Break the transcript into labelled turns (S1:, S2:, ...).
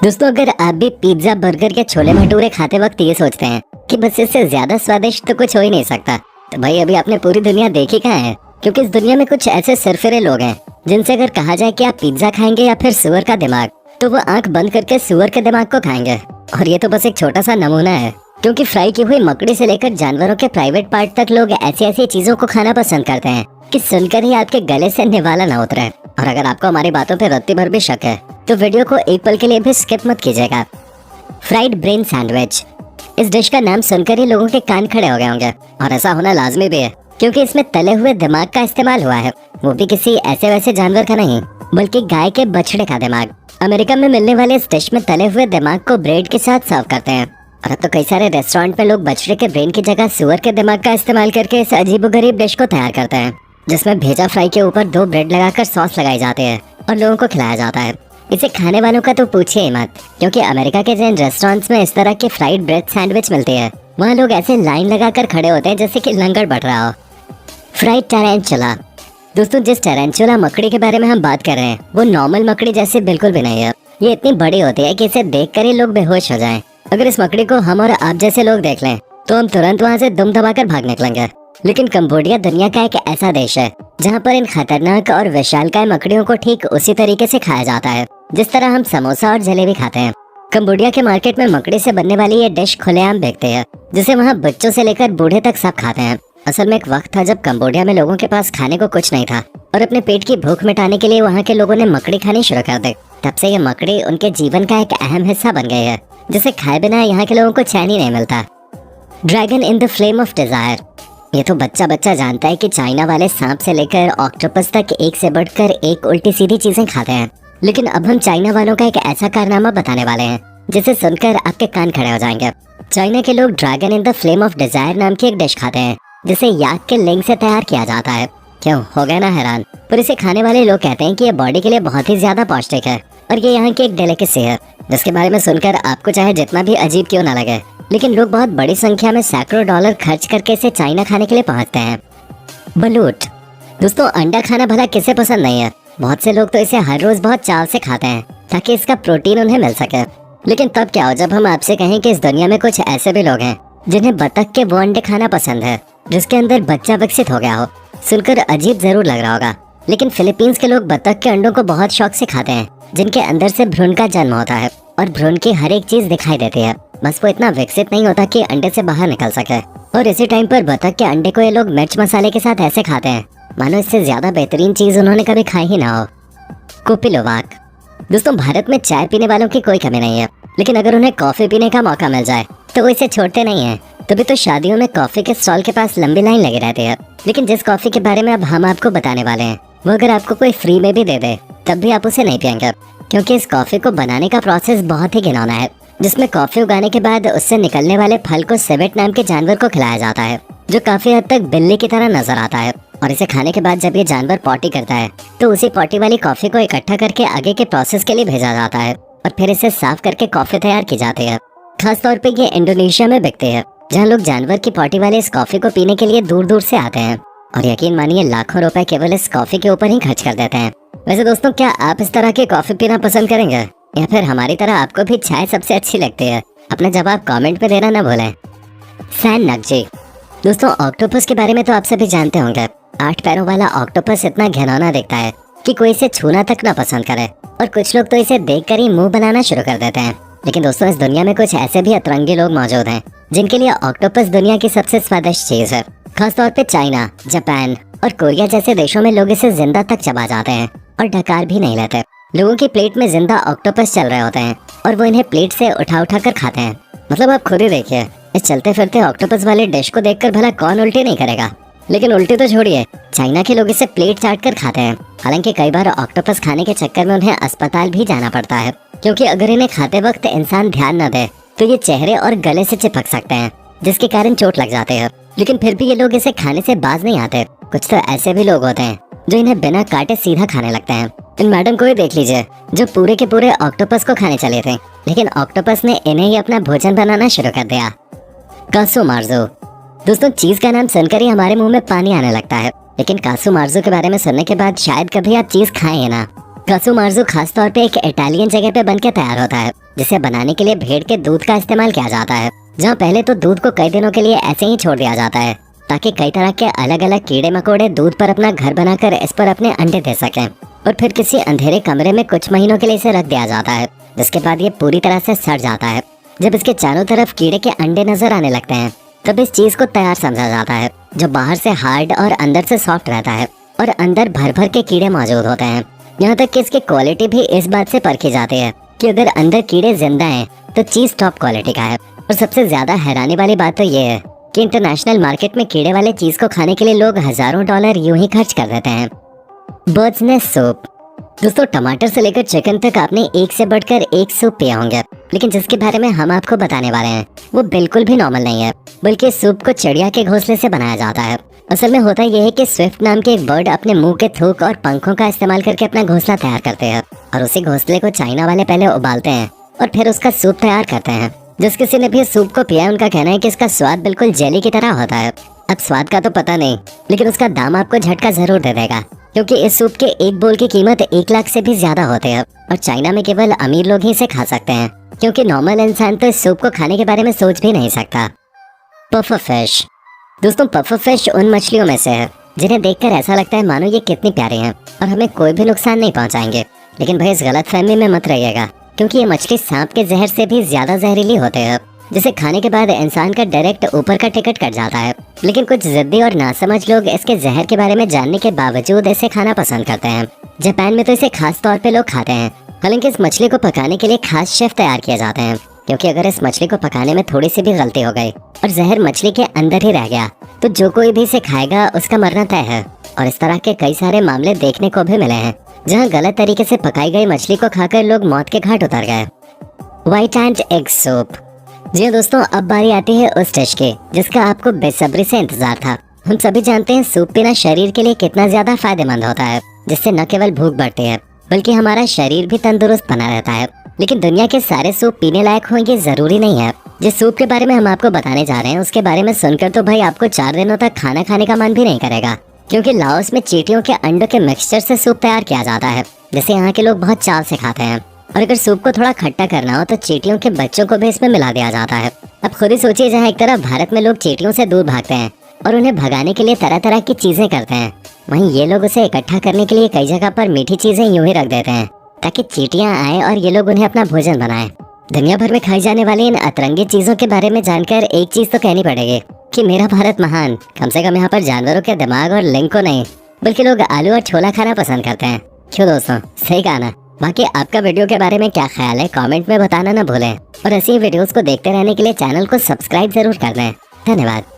S1: दोस्तों, अगर आप भी पिज्जा, बर्गर या छोले भटूरे खाते वक्त ये सोचते हैं कि बस इससे ज्यादा स्वादिष्ट तो कुछ हो ही नहीं सकता, तो भाई अभी आपने पूरी दुनिया देखी कहाँ है। क्योंकि इस दुनिया में कुछ ऐसे सरफिरे लोग हैं जिनसे अगर कहा जाए कि आप पिज्जा खाएंगे या फिर सुअर का दिमाग, तो वो आंख बंद करके सुअर के दिमाग को खाएंगे। और ये तो बस एक छोटा सा नमूना है, क्योंकि फ्राई की हुई मकड़ी से लेकर जानवरों के प्राइवेट पार्ट तक लोग ऐसी ऐसी चीजों को खाना पसंद करते हैं कि सुनकर ही आपके गले से निवाला ना उतरे। और अगर आपको हमारी बातों पे रत्ती भर भी शक है तो वीडियो को एक पल के लिए भी स्किप मत कीजिएगा। फ्राइड ब्रेन सैंडविच, इस डिश का नाम सुनकर ही लोगों के कान खड़े हो गए होंगे, और ऐसा होना लाजमी भी है क्योंकि इसमें तले हुए दिमाग का इस्तेमाल हुआ है, वो भी किसी ऐसे वैसे जानवर का नहीं बल्कि गाय के बछड़े का दिमाग। अमेरिका में मिलने वाले इस डिश में तले हुए दिमाग को ब्रेड के साथ सर्व करते हैं, और अब तो कई सारे रेस्टोरेंट में लोग बछड़े के ब्रेन की जगह सुअर के दिमाग का इस्तेमाल करके इस अजीबोगरीब डिश को तैयार करते हैं, जिसमें भेजा फ्राई के ऊपर 2 ब्रेड लगाकर सॉस लगाई जाती है और लोगों को खिलाया जाता है। इसे खाने वालों का तो पूछिए ही मत, क्योंकि अमेरिका के जिन रेस्टोरेंट्स में इस तरह की फ्राइड ब्रेड सैंडविच मिलती है वहाँ लोग ऐसे लाइन लगाकर खड़े होते हैं जैसे कि लंगर बढ़ रहा हो। फ्राइड टैरेंचुला, दोस्तों जिस टैरेंचुला मकड़ी के बारे में हम बात कर रहे हैं वो नॉर्मल मकड़ी जैसे बिल्कुल भी नहीं है। ये इतनी बड़ी होती है कि इसे देखकर ही लोग बेहोश हो जाएं। अगर इस मकड़ी को हम और आप जैसे लोग देख लें तो हम तुरंत वहाँ से दुम दबाकर भाग निकलेंगे। लेकिन कंबोडिया दुनिया का एक ऐसा देश है जहाँ पर इन खतरनाक और विशालकाय मकड़ियों को ठीक उसी तरीके से खाया जाता है जिस तरह हम समोसा और जलेबी खाते हैं। कंबोडिया के मार्केट में मकड़ी से बनने वाली ये डिश खुलेआम बिकती है, जिसे वहाँ बच्चों से लेकर बूढ़े तक सब खाते हैं। असल में एक वक्त था जब कंबोडिया में लोगों के पास खाने को कुछ नहीं था और अपने पेट की भूख मिटाने के लिए वहाँ के लोगों ने मकड़ी खानी शुरू कर दी। तब से ये मकड़ी उनके जीवन का एक अहम हिस्सा बन गई है, जिसे खाए बिना यहाँ के लोगों को चैन ही नहीं मिलता। Dragon in the flame of desire, ये तो बच्चा बच्चा जानता है कि चाइना वाले सांप से लेकर ऑक्टोपस तक एक से बढ़कर एक उल्टी सीधी चीजें खाते हैं। लेकिन अब हम चाइना वालों का एक ऐसा कारनामा बताने वाले हैं जिसे सुनकर आपके कान खड़े हो जाएंगे। चाइना के लोग dragon in the flame of desire नाम की एक डिश खाते हैं जिसे याक के लिंग से तैयार किया जाता है। क्यों, हो गए ना हैरान? पर इसे खाने वाले लोग कहते हैं कि ये बॉडी के लिए बहुत ही ज्यादा पौष्टिक है और ये यहाँ की एक डेलिकेसी है, जिसके बारे में सुनकर आपको चाहे जितना भी अजीब क्यों ना लगे, लेकिन लोग बहुत बड़ी संख्या में सैकड़ों डॉलर खर्च करके इसे चाइना खाने के लिए पहुंचते हैं। बलूट, दोस्तों अंडा खाना भला किसे पसंद नहीं है। बहुत से लोग तो इसे हर रोज बहुत चाव से खाते हैं ताकि इसका प्रोटीन उन्हें मिल सके। लेकिन तब क्या हो जब हम आपसे कहें कि इस दुनिया में कुछ ऐसे भी लोग हैं जिन्हें बतख के वो अंडे खाना पसंद है जिसके अंदर बच्चा विकसित हो गया हो। सुनकर अजीब जरूर लग रहा होगा, लेकिन फिलीपींस के लोग बतख के अंडों को बहुत शौक से खाते हैं, जिनके अंदर से भ्रूण का जन्म होता है और भ्रूण की हर एक चीज दिखाई देती है, बस वो इतना विकसित नहीं होता कि अंडे से बाहर निकल सके। और इसी टाइम पर बतख के अंडे को ये लोग मिर्च मसाले के साथ ऐसे खाते हैं मानो इससे ज्यादा बेहतरीन चीज उन्होंने कभी खाई ही ना हो। कोपिलोवाक, दोस्तों भारत में चाय पीने वालों की कोई कमी नहीं है, लेकिन अगर उन्हें कॉफी पीने का मौका मिल जाए तो वो इसे छोड़ते नहीं है। तभी तो शादियों में कॉफी के स्टॉल के पास लंबी लाइन लगी रहती है। लेकिन जिस कॉफी के बारे में अब हम आपको बताने वाले हैं वो अगर आपको कोई फ्री में भी दे दे तब भी आप उसे नहीं पियेंगे, क्योंकि इस कॉफी को बनाने का प्रोसेस बहुत ही घिनौना है, जिसमें कॉफी उगाने के बाद उससे निकलने वाले फल को सिवेट नाम के जानवर को खिलाया जाता है, जो काफी हद तक बिल्ली की तरह नजर आता है। और इसे खाने के बाद जब ये जानवर पॉटी करता है तो उसी पॉटी वाली कॉफी को इकट्ठा करके आगे के प्रोसेस के लिए भेजा जाता है और फिर इसे साफ करके कॉफी तैयार की जाती है। खास तौर पे ये इंडोनेशिया में बिकती है, जहाँ लोग जानवर की पॉटी वाले इस कॉफी को पीने के लिए दूर दूर से आते हैं और यकीन मानिए लाखों रुपए केवल इस कॉफी के ऊपर ही खर्च कर देते हैं। वैसे दोस्तों, क्या आप इस तरह की कॉफी पीना पसंद करेंगे या फिर हमारी तरह आपको भी चाय सबसे अच्छी लगती है? अपना जवाब कमेंट में देना ना भूलें। सैन नकजी, दोस्तों ऑक्टोपस के बारे में तो आप सभी जानते होंगे। 8 पैरों वाला ऑक्टोपस इतना घिनौना दिखता है कि कोई इसे छूना तक ना पसंद करे, और कुछ लोग तो इसे देखकर ही मुंह बनाना शुरू कर देते हैं। लेकिन दोस्तों इस दुनिया में कुछ ऐसे भी अतरंगी लोग मौजूद हैं जिनके लिए ऑक्टोपस दुनिया की सबसे स्वादिष्ट चीज है। खासतौर पे चाइना, जापान और कोरिया जैसे देशों में लोग इसे जिंदा तक चबा जाते हैं और डकार भी नहीं लेते। लोगों की प्लेट में जिंदा ऑक्टोपस चल रहे होते हैं और वो इन्हें प्लेट से उठा उठा कर खाते हैं। मतलब आप खुद ही देखिए, इस चलते फिरते ऑक्टोपस वाले डिश को देखकर भला कौन उल्टी नहीं करेगा। लेकिन उल्टी तो छोड़िए, चाइना के लोग इसे प्लेट चाट कर खाते हैं। हालांकि कई बार ऑक्टोपस खाने के चक्कर में उन्हें अस्पताल भी जाना पड़ता है, क्योंकि अगर इन्हें खाते वक्त इंसान ध्यान न दे तो ये चेहरे और गले से चिपक सकते हैं, जिसके कारण चोट लग जाते हैं। लेकिन फिर भी ये लोग इसे खाने से बाज नहीं आते। कुछ तो ऐसे भी लोग होते हैं जो इन्हें बिना काटे सीधा खाने लगते हैं। इन मैडम को ही देख लीजिए जो पूरे के पूरे ऑक्टोपस को खाने चले थे, लेकिन ऑक्टोपस ने इन्हें ही अपना भोजन बनाना शुरू कर दिया। कासु मार्जो, दोस्तों चीज का नाम सुनकर ही हमारे मुंह में पानी आने लगता है, लेकिन कासु मार्जो के बारे में सुनने के बाद शायद कभी आप चीज खाएं ना। कसु मार्जू खास तौर पे एक इटालियन जगह पे बनके तैयार होता है, जिसे बनाने के लिए भेड़ के दूध का इस्तेमाल किया जाता है। जहाँ पहले तो दूध को कई दिनों के लिए ऐसे ही छोड़ दिया जाता है ताकि कई तरह के अलग अलग कीड़े मकोड़े दूध पर अपना घर बनाकर इस पर अपने अंडे दे सकें, और फिर किसी अंधेरे कमरे में कुछ महीनों के लिए इसे रख दिया जाता है, जिसके बाद ये पूरी तरह से सड़ जाता है। जब इसके चारों तरफ कीड़े के अंडे नजर आने लगते हैं तब इस चीज को तैयार समझा जाता है, जो बाहर से हार्ड और अंदर से सॉफ्ट रहता है और अंदर भर भर के कीड़े मौजूद होते हैं। यहाँ तक कि इसकी क्वालिटी भी इस बात से परखी जाती है कि अगर अंदर कीड़े जिंदा हैं तो चीज टॉप क्वालिटी का है। और सबसे ज्यादा हैरानी वाली बात तो ये है कि इंटरनेशनल मार्केट में कीड़े वाले चीज को खाने के लिए लोग हजारों डॉलर यूं ही खर्च कर देते हैं। Birds nest soup. दोस्तों, टमाटर से लेकर चिकन तक आपने एक से बढ़कर एक सूप पिए होंगे, लेकिन जिसके बारे में हम आपको बताने वाले हैं वो बिल्कुल भी नॉर्मल नहीं है, बल्कि इस सूप को चिड़िया के घोंसले से बनाया जाता है। असल में होता यह है कि स्विफ्ट नाम के एक बर्ड अपने मुंह के थूक और पंखों का इस्तेमाल करके अपना घोंसला तैयार करते हैं, और उसी घोंसले को चाइना वाले पहले उबालते हैं और फिर उसका सूप तैयार करते हैं। जिस किसी ने भी इस सूप को पिया उनका कहना है कि इसका स्वाद बिल्कुल जेली की तरह होता है। अब स्वाद का तो पता नहीं, लेकिन उसका दाम आपको झटका जरूर दे देगा, क्योंकि इस सूप के एक बोल की कीमत 1 लाख से भी ज्यादा होते हैं, और चाइना में केवल अमीर लोग ही इसे खा सकते हैं, क्योंकि नॉर्मल इंसान तो इस सूप को खाने के बारे में सोच भी नहीं सकता। Puffer fish. दोस्तों, पफर फिश उन मछलियों में से है जिन्हें देखकर ऐसा लगता है मानो ये कितनी प्यारी हैं और हमें कोई भी नुकसान नहीं पहुंचाएंगे। लेकिन भाई, इस गलतफहमी में मत रहिएगा, क्योंकि ये मछली सांप के जहर से भी ज्यादा जहरीली होते हैं, जिसे खाने के बाद इंसान का डायरेक्ट ऊपर का टिकट कट जाता है। लेकिन कुछ जिद्दी और नासमझ लोग इसके जहर के बारे में जानने के बावजूद इसे खाना पसंद करते हैं। जापान में तो इसे खास तौर पे लोग खाते हैं। हालांकि इस मछली को पकाने के लिए खास शेफ तैयार किए जाते हैं, क्योंकि अगर इस मछली को पकाने में थोड़ी सी भी गलती हो गई और जहर मछली के अंदर ही रह गया तो जो कोई भी इसे खाएगा उसका मरना तय है। और इस तरह के कई सारे मामले देखने को भी मिले हैं, जहाँ गलत तरीके से पकाई गई मछली को खाकर लोग मौत के घाट उतर गए। White and egg soup. जी हाँ दोस्तों, अब बारी आती है उस डिश की जिसका आपको बेसब्री से इंतजार था। हम सभी जानते हैं सूप पीना शरीर के लिए कितना ज्यादा फायदेमंद होता है, जिससे न केवल भूख बढ़ती है बल्कि हमारा शरीर भी तंदुरुस्त बना रहता है। लेकिन दुनिया के सारे सूप पीने लायक हों ये जरूरी नहीं है। जिस सूप के बारे में हम आपको बताने जा रहे हैं उसके बारे में सुनकर तो भाई आपको 4 दिनों तक खाना खाने का मन भी नहीं करेगा, क्योंकि लाओस में चींटियों के अंडों के मिक्सचर से सूप तैयार किया जाता है, जिसे यहाँ के लोग बहुत चाव से खाते हैं। और अगर सूप को थोड़ा खट्टा करना हो तो चींटियों के बच्चों को भी इसमें मिला दिया जाता है। अब खुद ही सोचिए, जहाँ एक तरफ भारत में लोग चींटियों से दूर भागते हैं और उन्हें भगाने के लिए तरह तरह की चीजें करते हैं, वहीं ये लोग उसे इकट्ठा करने के लिए कई जगह पर मीठी चीजें यूं ही रख देते हैं ताकि चींटियां आए और ये लोग उन्हें अपना भोजन बनाएं। दुनिया भर में खाई जाने वाली इन अतरंगी चीजों के बारे में जानकर एक चीज तो कहनी पड़ेगी कि मेरा भारत महान। कम से कम यहाँ पर जानवरों के दिमाग और लिंग को नहीं, बल्कि लोग आलू और छोला खाना पसंद करते हैं। क्यों दोस्तों, सही कहा ना? बाकी आपका वीडियो के बारे में क्या ख्याल है कमेंट में बताना ना भूलें, और ऐसी वीडियोस को देखते रहने के लिए चैनल को सब्सक्राइब जरूर कर दें। धन्यवाद।